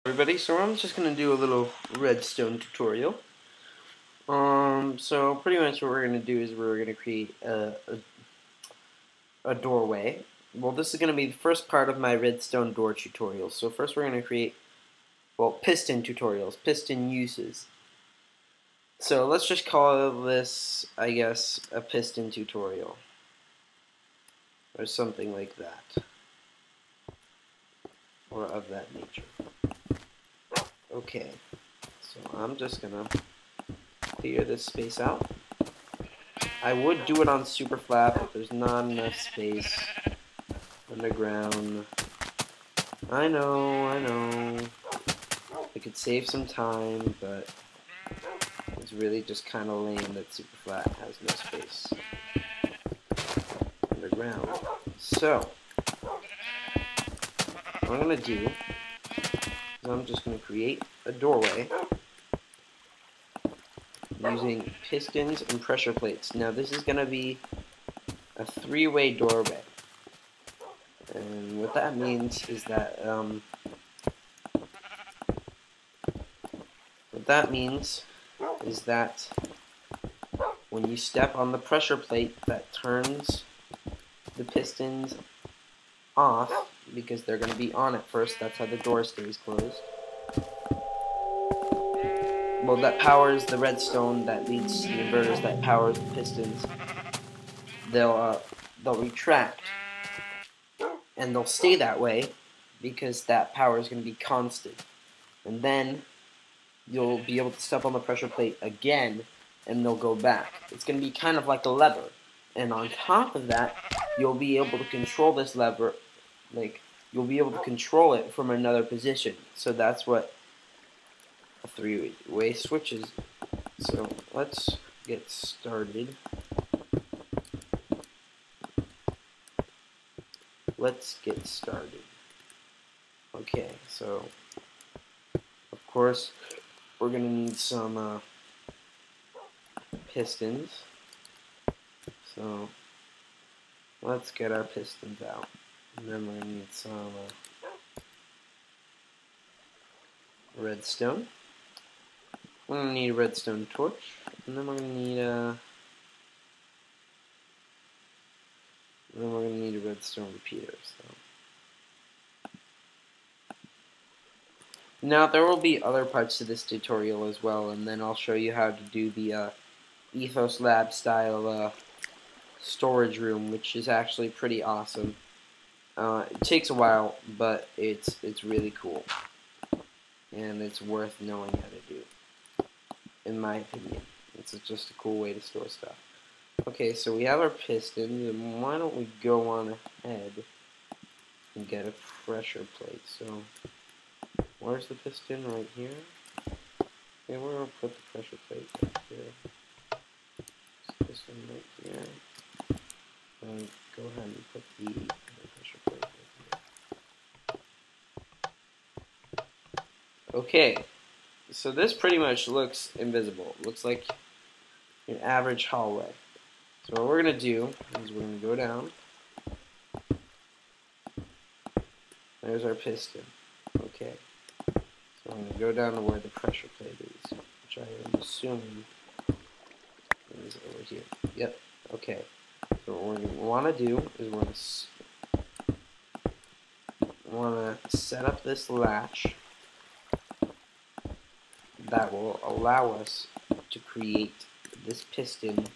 Everybody, so I'm just gonna do a little redstone tutorial. So pretty much what we're gonna do is we're gonna create a doorway. Well, this is gonna be the first part of my redstone door tutorial. So first we're gonna create, well, piston tutorials, piston uses. So let's just call this, I guess, a piston tutorial, or something like that, or of that nature. Okay, so I'm just gonna clear this space out. I would do it on super flat, but there's not enough space underground. I know. I could save some time, but it's really just kind of lame that super flat has no space underground. So, what I'm gonna do is I'm just gonna create a doorway using pistons and pressure plates. Now this is gonna be a three-way doorway. And what that means is that when you step on the pressure plate that turns the pistons off, because they're going to be on at first, that's how the door stays closed. Well, that powers the redstone that leads to the inverters that powers the pistons. They'll retract, and they'll stay that way because that power is going to be constant. And then you'll be able to step on the pressure plate again, and they'll go back. It's going to be kind of like a lever. And on top of that, you'll be able to control this lever, you'll be able to control it from another position. So that's what a three-way switch is. So let's get started. Okay, so of course we're going to need some pistons. So let's get our pistons out. And then we're going to need some redstone. We're going to need a redstone torch. And then we're going to need a redstone repeater. So now there will be other parts to this tutorial as well, and then I'll show you how to do the ethoslab style storage room, which is actually pretty awesome. It takes a while, but it's really cool, and it's worth knowing how to do, in my opinion. It's just a cool way to store stuff. Okay, so we have our pistons, and why don't we go on ahead and get a pressure plate. So where's the piston? Right here. Okay, we're gonna put the pressure plate right here. Piston right here. Go ahead and put the pressure plate right here. Okay, so this pretty much looks invisible. It looks like an average hallway. So what we're gonna do is we're gonna go down. There's our piston. Okay. So I'm going to go down to where the pressure plate is, which I am assuming is over here. Yep. Okay. So what we're going to want to do is we're going to set up this latch that will allow us to create this piston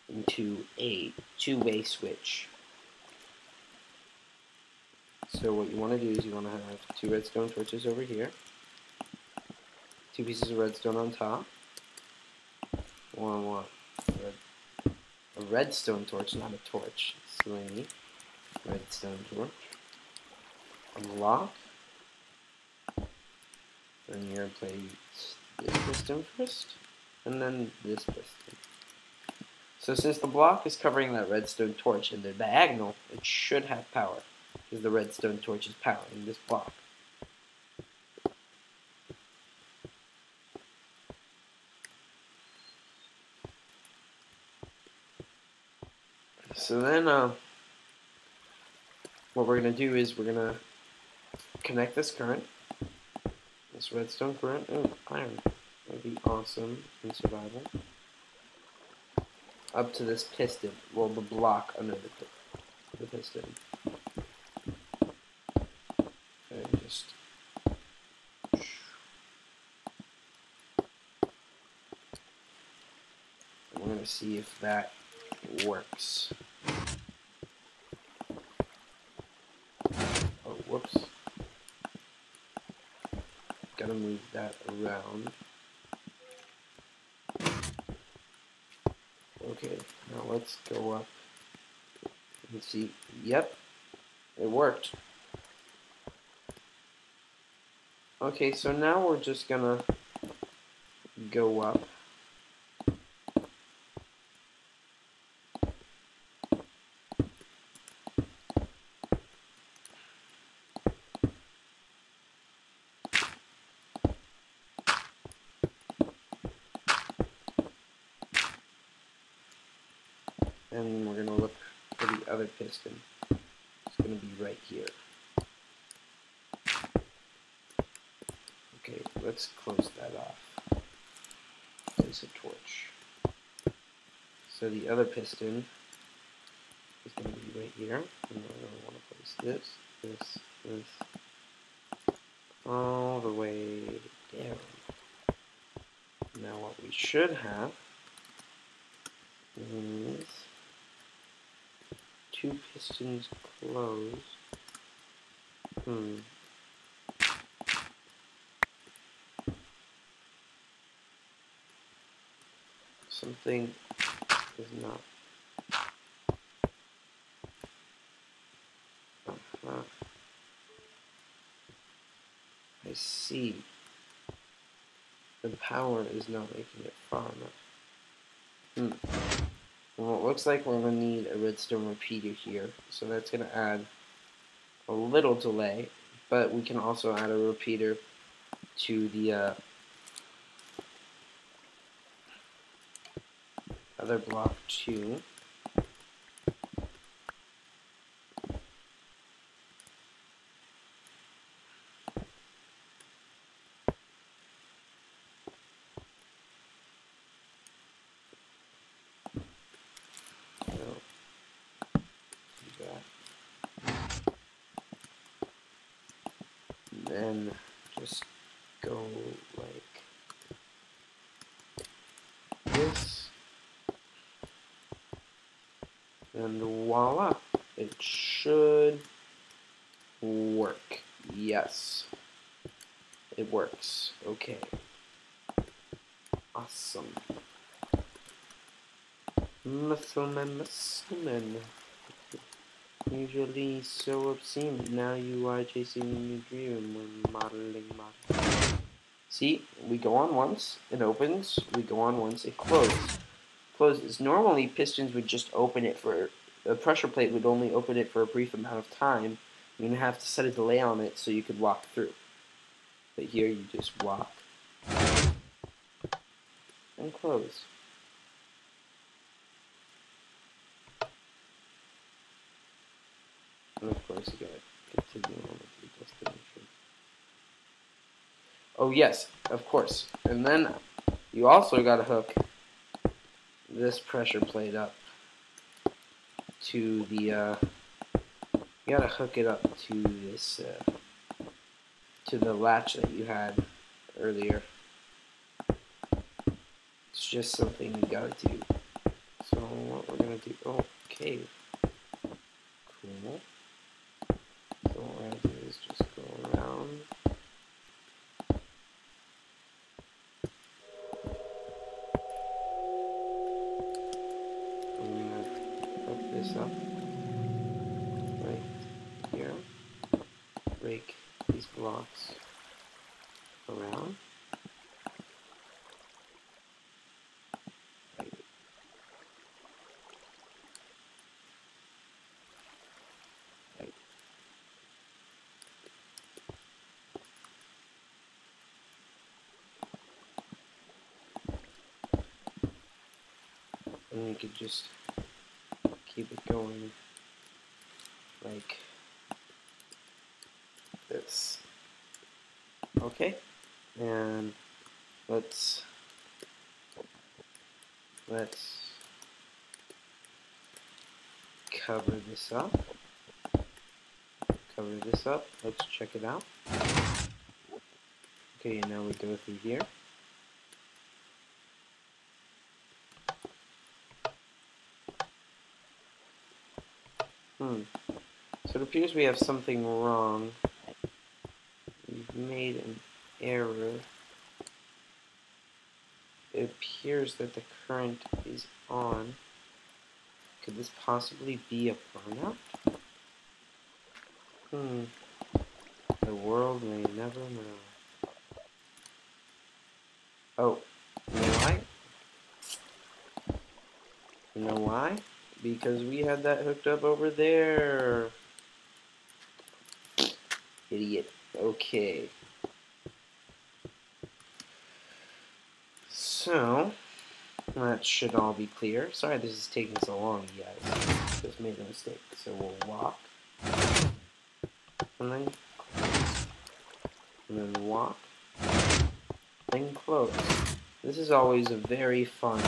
into a two-way switch. So what you want to do is you want to have two redstone torches over here, two pieces of redstone on top. You want a redstone torch, not a torch. Silly me. Redstone torch. A block. Then you're going to place this piston first, and then this piston. So since the block is covering that redstone torch in the diagonal, it should have power, because the redstone torch is powering this block. So then what we're going to do is we're going to connect this current This redstone current. Oh, iron. That'd be awesome in survival. Up to this piston. Well, the block under the piston. And just... we're going to see if that works. Oh, whoops. Gotta move that around. Okay, now let's go up and see. Yep, it worked. Okay, so now we're just gonna go up. And we're gonna look for the other piston. It's gonna be right here. Okay, let's close that off. Place a torch. So the other piston is gonna be right here. And we're gonna want to place this all the way down. Now what we should have is two pistons closed. Something is not. I see. The power is not making it far enough. Well, it looks like we're going to need a redstone repeater here, so that's going to add a little delay, but we can also add a repeater to the other block too. Then just go like this, and voila, it should work. Yes, it works. Okay, awesome. Muscleman. Usually so obscene. Now you are chasing your dream when modeling. See, we go on once, it opens. We go on once, it closes. Normally, pistons would just open it for a pressure plate would only open it for a brief amount of time. You're gonna have to set a delay on it so you could walk through. But here, you just walk and close. And of course, you gotta continue on with your destination. Oh yes, of course. And then you also gotta hook this pressure plate up to the. You gotta hook it up to this to the latch that you had earlier. It's just something you gotta do. So what we're gonna do? Oh, cave. Cool. So what we're gonna do is just go around. I'm gonna hook this up right here. Break these blocks around. And you could just keep it going like this. Okay? And let's cover this up. Let's check it out. Okay, now we go through here. So it appears we have something wrong. We've made an error. It appears that the current is on. Could this possibly be a burnout? The world may never know. Oh, you know why? You know why? Because we had that hooked up over there. Idiot. Okay. So, that should all be clear. Sorry this is taking so long, you guys. Just made a mistake. So we'll walk. And then close. And then walk. Then close. This is always a very fun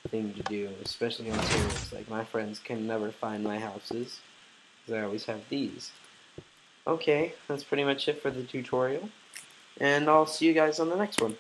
thing to do, especially on servers. Like, my friends can never find my houses, because I always have these. Okay, that's pretty much it for the tutorial. And I'll see you guys on the next one.